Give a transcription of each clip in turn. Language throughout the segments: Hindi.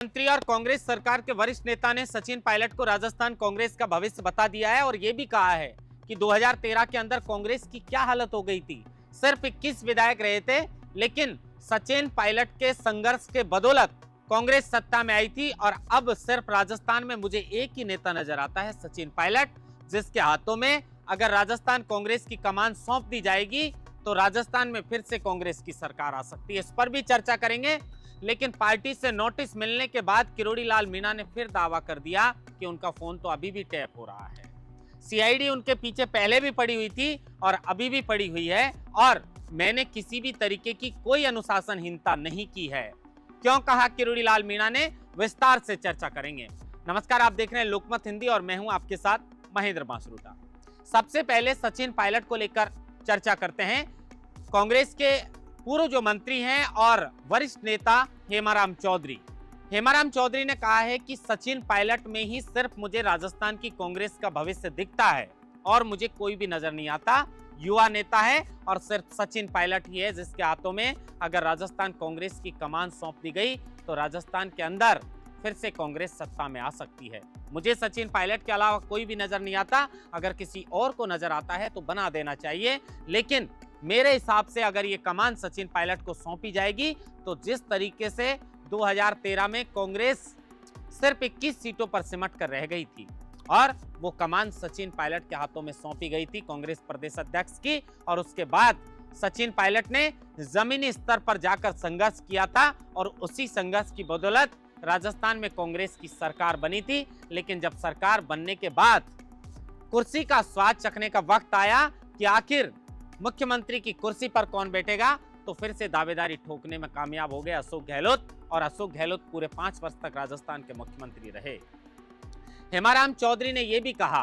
मंत्री और कांग्रेस सरकार के वरिष्ठ नेता ने सचिन पायलट को राजस्थान कांग्रेस का भविष्य बता दिया है और यह भी कहा है कि 2013 के अंदर कांग्रेस की क्या हालत हो गई थी। सिर्फ 21 विधायक रहे थे, लेकिन सचिन पायलट के संघर्ष के बदौलत कांग्रेस सत्ता में आई थी और अब सिर्फ राजस्थान में मुझे एक ही नेता नजर आता है, सचिन पायलट, जिसके हाथों में अगर राजस्थान कांग्रेस की कमान सौंप दी जाएगी तो राजस्थान में फिर से कांग्रेस की सरकार आ सकती है। इस पर भी चर्चा करेंगे। लेकिन पार्टी से नोटिस मिलने के बाद किरोड़ी लाल मीणा ने फिर दावा कर दिया कि उनका फोन तो अभी भी टैप हो रहा है। सीआईडी उनके पीछे पहले भी पड़ी हुई थी और अभी भी पड़ी हुई है और मैंने किसी भी तरीके की कोई अनुशासनहीनता नहीं की है। क्यों कहा किरोड़ी लाल मीणा ने, विस्तार से चर्चा करेंगे। नमस्कार, आप देख रहे हैं लोकमत हिंदी और मैं हूं आपके साथ महेंद्र बांसुरुटा। सबसे पहले सचिन पायलट को लेकर चर्चा करते हैं। कांग्रेस के पूर्व जो मंत्री हैं और वरिष्ठ नेता हेमाराम चौधरी, हेमाराम चौधरी ने कहा है कि सचिन पायलट में ही सिर्फ मुझे राजस्थान की कांग्रेस का भविष्य दिखता है और मुझे कोई भी नजर नहीं आता। युवा नेता है और सिर्फ सचिन पायलट ही है जिसके हाथों में अगर राजस्थान कांग्रेस की कमान सौंप दी गई तो राजस्थान के अंदर फिर से कांग्रेस सत्ता में आ सकती है। मुझे सचिन पायलट के अलावा कोई भी नजर नहीं आता। अगर किसी और को नजर आता है तो बना देना चाहिए, लेकिन मेरे हिसाब से अगर ये कमान सचिन पायलट को सौंपी जाएगी तो जिस तरीके से 2013 में कांग्रेस सिर्फ 21 सीटों पर सिमट कर रह गई थी और वो कमान सचिन पायलट के हाथों में सौंपी गई थी कांग्रेस प्रदेश अध्यक्ष की, और उसके बाद सचिन पायलट ने जमीनी स्तर पर जाकर संघर्ष किया था और उसी संघर्ष की बदौलत राजस्थान में कांग्रेस की सरकार बनी थी। लेकिन जब सरकार बनने के बाद कुर्सी का स्वाद चखने का वक्त आया कि आखिर मुख्यमंत्री की कुर्सी पर कौन बैठेगा, तो फिर से दावेदारी ठोकने में कामयाब हो गए अशोक गहलोत, और अशोक गहलोत पूरे 5 वर्ष तक राजस्थान के मुख्यमंत्री रहे। हेमाराम चौधरी ने यह भी कहा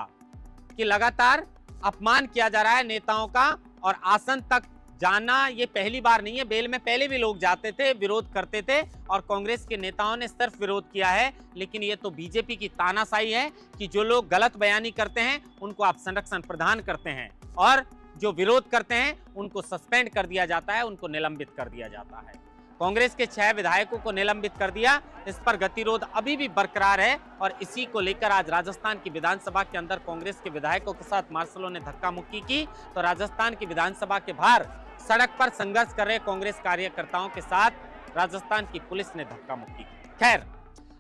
कि लगातार अपमान किया जा रहा है नेताओं का और आसन तक जाना ये पहली बार नहीं है। बेल में पहले भी लोग जाते थे, विरोध करते थे और कांग्रेस के नेताओं ने सिर्फ विरोध किया है। लेकिन ये तो बीजेपी की तानाशाही है कि जो लोग गलत बयानी करते हैं उनको आप संरक्षण प्रदान करते हैं और जो विरोध करते हैं उनको सस्पेंड कर दिया जाता है, उनको निलंबित कर दिया जाता है। कांग्रेस के 6 विधायकों को निलंबित कर दिया। इस पर गतिरोध अभी भी बरकरार है और इसी को लेकर आज राजस्थान की विधानसभा के अंदर कांग्रेस के विधायकों के साथ मार्शलों ने धक्का मुक्की की तो राजस्थान की विधानसभा के बाहर सड़क पर संघर्ष कर रहे कांग्रेस कार्यकर्ताओं के साथ राजस्थान की पुलिस ने धक्का मुक्की की। खैर,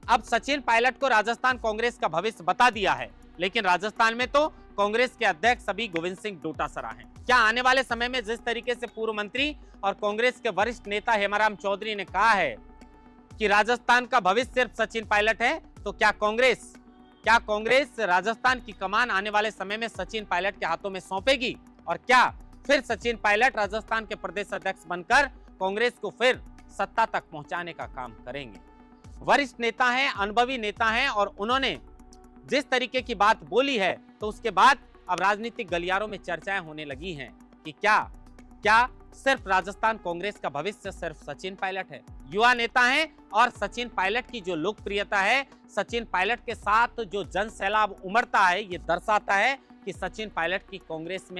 अब सचिन पायलट को राजस्थान कांग्रेस का भविष्य बता दिया है, लेकिन राजस्थान में तो कांग्रेस के अध्यक्ष अभी गोविंद सिंह डोटासरा हैं। क्या आने वाले समय में जिस तरीके से पूर्व मंत्री और कांग्रेस के वरिष्ठ नेता हेमाराम चौधरी ने कहा है कि राजस्थान का भविष्य सिर्फ सचिन पायलट है, तो क्या कांग्रेस राजस्थान की कमान आने वाले समय में सचिन पायलट के हाथों में सौंपेगी और क्या फिर सचिन पायलट राजस्थान के प्रदेश अध्यक्ष बनकर कांग्रेस को फिर सत्ता तक पहुंचाने का काम करेंगे? वरिष्ठ नेता हैं, अनुभवी नेता हैं और उन्होंने जिस तरीके की बात बोली है तो उसके बाद अब राजनीतिक गलियारों में चर्चाएं होने लगी हैं कि क्या सिर्फ राजस्थान कांग्रेस का भविष्य सिर्फ सचिन पायलट है। युवा नेता हैं और सचिन पायलट की जो लोकप्रियता है, सचिन पायलट के साथ जो जन सैलाब उमड़ता है, ये दर्शाता है कि सचिन पायलट की कांग्रेस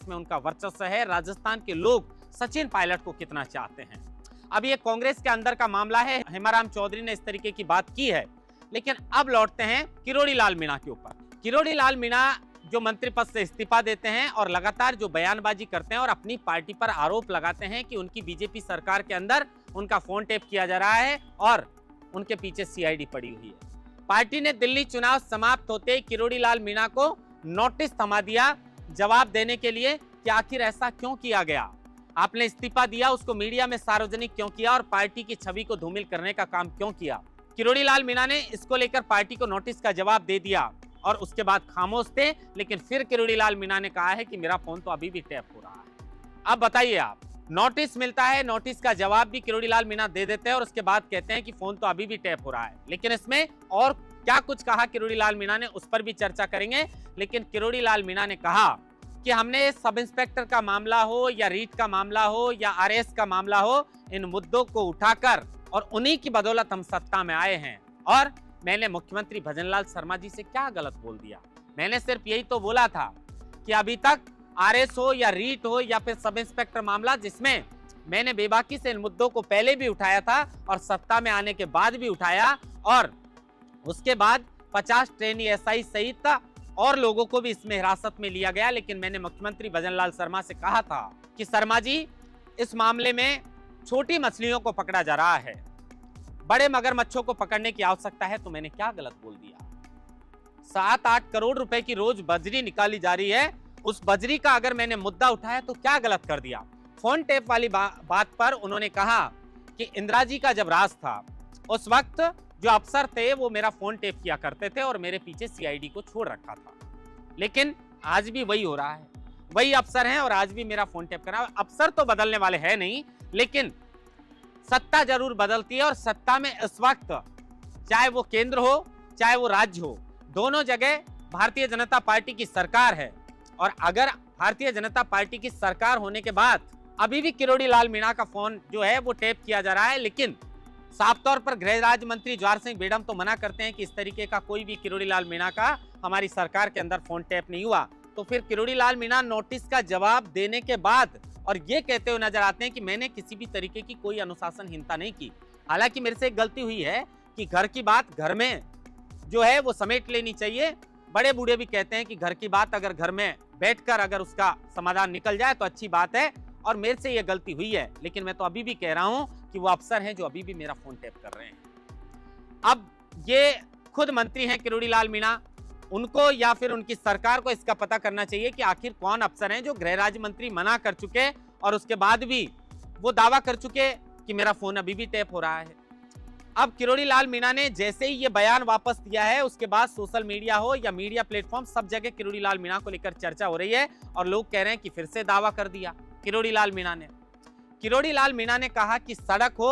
में उनका वर्चस्व है। राजस्थान के लोग सचिन पायलट को कितना चाहते हैं। अब ये कांग्रेस के अंदर का मामला है। हेमाराम चौधरी ने इस तरीके की बात की है, लेकिन अब लौटते हैं किरोड़ी लाल मीणा के ऊपर। किरोड़ी लाल मीणा जो मंत्री पद से इस्तीफा देते हैं और लगातार जो बयानबाजी करते हैं और अपनी पार्टी पर आरोप लगाते हैं कि उनकी बीजेपी सरकार के अंदर उनका फोन टेप किया जा रहा है और उनके पीछे सीआईडी पड़ी हुई है। पार्टी ने दिल्ली चुनाव समाप्त होते ही किरोड़ी लाल मीणा को नोटिस थमा दिया जवाब देने के लिए कि आखिर ऐसा क्यों किया गया, आपने इस्तीफा दिया, उसको मीडिया में सार्वजनिक क्यों किया और पार्टी की छवि को धूमिल करने का काम क्यों किया। किरोड़ी लाल मीणा ने इसको लेकर पार्टी को नोटिस का जवाब दे दिया और उसके बाद खामोश थे। लेकिन फिर किरोड़ी लाल मीणा ने कहा है कि मेरा फोन तो अभी भी टैप हो रहा है। अब बताइए आप, नोटिस मिलता है, नोटिस का जवाब भी किरोड़ी लाल मीणा दे देते हैं और उसके बाद कहते हैं कि फोन तो अभी भी टैप हो रहा है। लेकिन इसमें और क्या कुछ कहा किरोड़ी लाल मीणा ने, उस पर भी चर्चा करेंगे। लेकिन किरोड़ी लाल मीणा ने कहा कि हमने सब इंस्पेक्टर का मामला हो या रीट का मामला हो या आरएस का मामला हो, इन मुद्दों को उठाकर और उन्हीं की बदौलत हम सत्ता में आए हैं। और मैंने मुख्यमंत्री भजनलाल शर्मा जी से क्या गलत बोल दिया? मैंने सिर्फ यही तो बोला था कि अभी तक आरएस हो या रीट हो या फिर सब इंस्पेक्टर मामला जिसमें मैंने बेबाकी से इन मुद्दों को पहले भी उठाया था और सत्ता में आने के बाद भी उठाया, और उसके बाद 50 ट्रेनी एसआई सहित और लोगों को भी इसमें हिरासत में लिया गया। लेकिन मैंने मुख्यमंत्री भजनलाल शर्मा से कहा था कि शर्मा जी, इस मामले में छोटी मछलियों को पकड़ा जा रहा है, बड़े मगरमच्छों को पकड़ने की आवश्यकता है। तो मैंने क्या गलत बोल दिया? 7-8 करोड़ रुपए की रोज बजरी निकाली जा रही है, उस बजरी का अगर मैंने मुद्दा उठाया तो क्या गलत कर दिया? फोन टेप वाली बात पर उन्होंने कहा कि इंदिरा जी का जब राज था उस वक्त जो अफसर थे वो मेरा फोन टेप किया करते थे और मेरे पीछे सीआईडी को छोड़ रखा था। लेकिन आज भी वही हो रहा है, वही अफसर हैं और आज भी मेरा फोन टेप करा। अफसर तो बदलने वाले हैं नहीं, लेकिन सत्ता जरूर बदलती है। और सत्ता में इस वक्त चाहे वो केंद्र हो चाहे वो राज्य हो, दोनों जगह भारतीय जनता पार्टी की सरकार है। और अगर भारतीय जनता पार्टी की सरकार होने के बाद अभी भी किरोड़ी लाल मीणा का फोन जो है वो टेप किया जा रहा है, लेकिन साफ तौर पर गृह राज्य मंत्री जवाहर सिंह बेडम तो मना करते हैं कि इस तरीके का कोई भी किरोड़ी लाल मीणा का हमारी सरकार के अंदर फोन टेप नहीं हुआ। तो फिर किरोड़ी लाल मीणा नोटिस का जवाब देने के बाद और ये कहते हुए नजर आते हैं कि मैंने किसी भी तरीके की कोई अनुशासनहीनता नहीं की। हालांकि मेरे से एक गलती हुई है कि घर की बात घर में जो है वो समेट लेनी चाहिए। बड़े बूढ़े भी कहते हैं कि घर की बात अगर घर में बैठकर अगर उसका समाधान निकल जाए तो अच्छी बात है, और मेरे से ये गलती हुई है। लेकिन मैं तो अभी भी कह रहा हूं कि वो अफसर हैं जो अभी भी मेरा फोन टैप कर रहे हैं। अब ये खुद मंत्री हैं किरोड़ी लाल मीणा, उनको या फिर उनकी सरकार को इसका पता करना चाहिए कि आखिर कौन अफसर हैं जो गृह राज्य मंत्री मना कर चुके और उसके बाद भी वो दावा कर चुके कि मेरा फोन अभी भी टैप हो रहा है। अब किरोड़ी लाल मीणा ने जैसे ही ये बयान वापस दिया है, उसके बाद सोशल मीडिया हो या मीडिया प्लेटफॉर्म, सब जगह किरोड़ी लाल मीणा को लेकर चर्चा हो रही है और लोग कह रहे हैं कि फिर से दावा कर दिया किरोड़ी लाल मीणा ने। किरोड़ी लाल मीणा ने कहा कि सड़क हो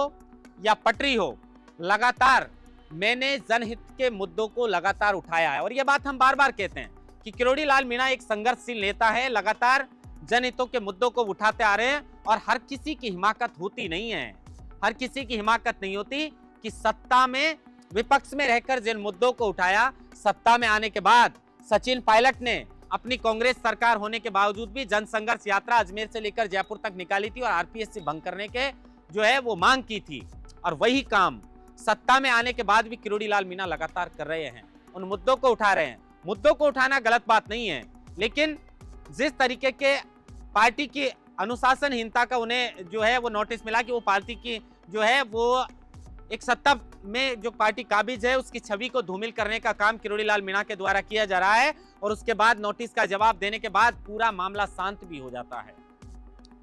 या पटरी हो, लगातार मैंने जनहित के मुद्दों को लगातार उठाया है। और यह बात हम बार बार कहते हैं कि किरोड़ी लाल मीणा एक संघर्षशील नेता है, लगातार जनहितों के मुद्दों को उठाते आ रहे हैं। और हर किसी की हिमाकत होती नहीं है, हर किसी की हिमाकत नहीं होती कि सत्ता में विपक्ष में रहकर जिन मुद्दों को उठाया, सत्ता में आने के बाद सचिन पायलट ने अपनी कांग्रेस सरकार होने के बावजूद भी जनसंघर्ष यात्रा अजमेर से लेकर जयपुर तक निकाली थी और आरपीएससी भंग करने के जो है वो मांग की थी। और वही काम सत्ता में आने के बाद भी किरोड़ी लाल मीणा लगातार कर रहे हैं, उन मुद्दों को उठा रहे हैं। मुद्दों को उठाना गलत बात नहीं है, लेकिन जिस तरीके के पार्टी की अनुशासनहीनता का उन्हें जो है वो नोटिस मिला कि वो पार्टी की जो है वो एक सत्ता में जो पार्टी काबिज है उसकी छवि को धूमिल करने का काम किरोड़ी लाल मीणा के द्वारा किया जा रहा है। और उसके बाद नोटिस का जवाब देने के बाद पूरा मामला शांत भी हो जाता है,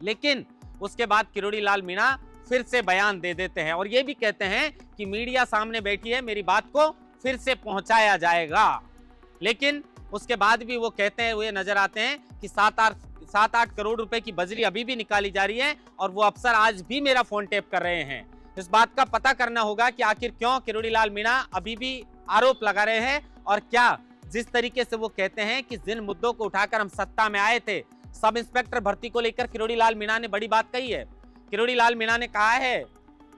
लेकिन उसके बाद किरोड़ी लाल मीणा फिर से बयान दे देते हैं और ये भी कहते हैं कि मीडिया सामने बैठी है, मेरी बात को फिर से पहुंचाया जाएगा। लेकिन उसके बाद भी वो कहते हुए नजर आते हैं कि 7-8 करोड़ रुपए की बजरी अभी भी निकाली जा रही है और वो अफसर आज भी मेरा फोन टैप कर रहे हैं। इस बात का पता करना होगा कि आखिर क्यों किरोड़ी लाल मीणा अभी भी आरोप लगा रहे हैं, और क्या जिस तरीके से वो कहते हैं कि जिन मुद्दों को उठाकर हम सत्ता में आए थे, सब इंस्पेक्टर भर्ती को लेकर किरोड़ी लाल मीणा ने बड़ी बात कही है। किरोड़ी लाल मीणा ने कहा है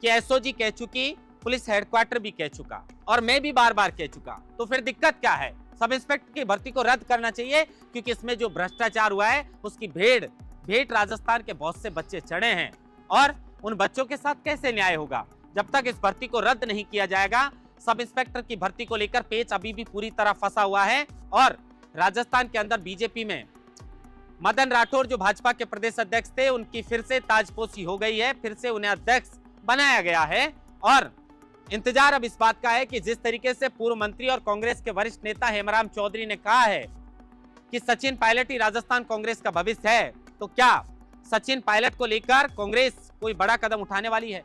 कि एसओजी कह चुकी, पुलिस हेडक्वार्टर भी कह चुका और मैं भी बार बार कह चुका, तो फिर दिक्कत क्या है? सब इंस्पेक्टर की भर्ती को रद्द करना चाहिए, क्योंकि इसमें जो भ्रष्टाचार हुआ है उसकी भेंट राजस्थान के बहुत से बच्चे चढ़े हैं और उन बच्चों के साथ कैसे न्याय होगा? जब तक इस भर्ती को रद्द नहीं किया जाएगा, सब इंस्पेक्टर की भर्ती को लेकर पेच अभी भी पूरी तरह फंसा हुआ है। और राजस्थान के अंदर बीजेपी में मदन राठौर जो भाजपा के प्रदेश अध्यक्ष थे, उनकी फिर से ताजपोशी हो गई है, फिर से उन्हें अध्यक्ष बनाया गया है। और इंतजार अब इस बात का है कि जिस तरीके से पूर्व मंत्री और कांग्रेस के वरिष्ठ नेता हेमराम चौधरी ने कहा है कि सचिन पायलट ही राजस्थान कांग्रेस का भविष्य है, तो क्या सचिन पायलट को लेकर कांग्रेस कोई बड़ा कदम उठाने वाली है?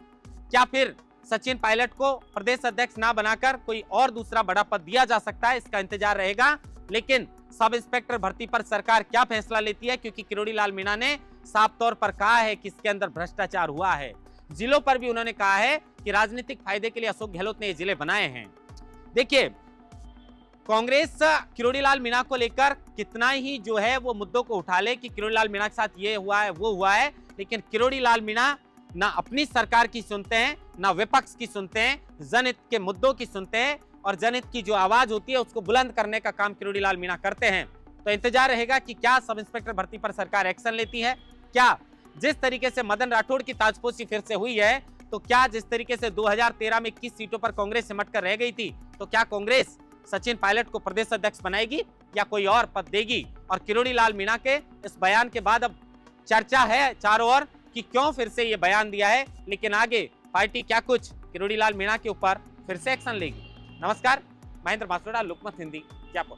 क्या फिर सचिन पायलट को प्रदेश अध्यक्ष ना बनाकर कोई और दूसरा बड़ा पद दिया जा सकता है? इसका इंतजार रहेगा। लेकिन सब इंस्पेक्टर भर्ती पर सरकार क्या फैसला लेती है, क्योंकि किरोड़ी लाल मीणा ने साफ तौर पर कहा है कि इसके अंदर भ्रष्टाचार हुआ है। जिलों पर भी उन्होंने कहा है कि राजनीतिक फायदे के लिए अशोक गहलोत ने ये जिले बनाए हैं। देखिए, कांग्रेस किरोड़ी लाल मीणा को लेकर कितना ही जो है वो मुद्दों को उठा ले कि किरोड़ी लाल मीणा के साथ ये हुआ है वो हुआ है, लेकिन किरोड़ी लाल मीणा ना अपनी सरकार की सुनते हैं ना विपक्ष की सुनते हैं, जनहित के मुद्दों की सुनते हैं और जनहित की जो आवाज होती है उसको बुलंद करने का काम किरोड़ी लाल मीणा करते हैं। तो इंतजार रहेगा कि क्या सब इंस्पेक्टर भर्ती पर सरकार एक्शन लेती है, क्या जिस तरीके से मदन राठौड़ की ताजपोशी फिर से हुई है, तो क्या जिस तरीके से 2013 में 21 सीटों पर कांग्रेस सिमट कर रह गई थी, तो क्या कांग्रेस सचिन पायलट को प्रदेश अध्यक्ष बनाएगी या कोई और पद देगी? और किरोड़ी लाल मीणा के इस बयान के बाद अब चर्चा है चारों ओर कि क्यों फिर से ये बयान दिया है, लेकिन आगे पार्टी क्या कुछ किरोड़ी लाल मीणा के ऊपर फिर से एक्शन लेगी। नमस्कार, महेंद्र बांसवाड़ा, लोकमत हिंदी, जयपुर।